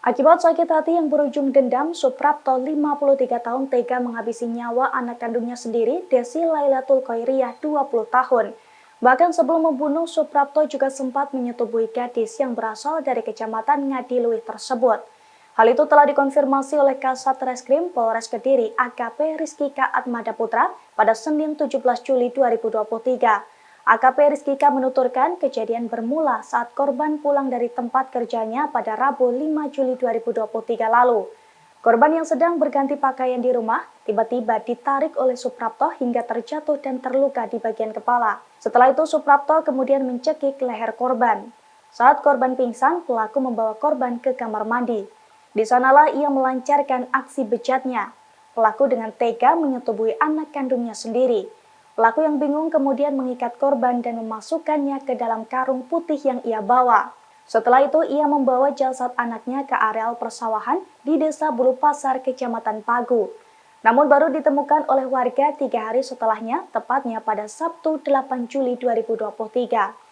Akibat sakit hati yang berujung dendam, Suprapto 53 tahun tega menghabisi nyawa anak kandungnya sendiri, Desi Lailatul Khairiyah 20 tahun. Bahkan sebelum membunuh, Suprapto juga sempat menyetubuhi gadis yang berasal dari Kecamatan Ngadiluih tersebut. Hal itu telah dikonfirmasi oleh Kasat Reskrim Polres Kediri AKP Rizkika Atmada Putra pada Senin 17 Juli 2023. AKP Rizkika menuturkan kejadian bermula saat korban pulang dari tempat kerjanya pada Rabu 5 Juli 2023 lalu. Korban yang sedang berganti pakaian di rumah tiba-tiba ditarik oleh Suprapto hingga terjatuh dan terluka di bagian kepala. Setelah itu Suprapto kemudian mencekik leher korban. Saat korban pingsan, pelaku membawa korban ke kamar mandi. Di sanalah ia melancarkan aksi bejatnya. Pelaku dengan tega menyetubuhi anak kandungnya sendiri. Pelaku yang bingung kemudian mengikat korban dan memasukkannya ke dalam karung putih yang ia bawa. Setelah itu ia membawa jasad anaknya ke areal persawahan di Desa Bulu Pasar, Kecamatan Pagu. Namun baru ditemukan oleh warga 3 hari setelahnya, tepatnya pada Sabtu 8 Juli 2023.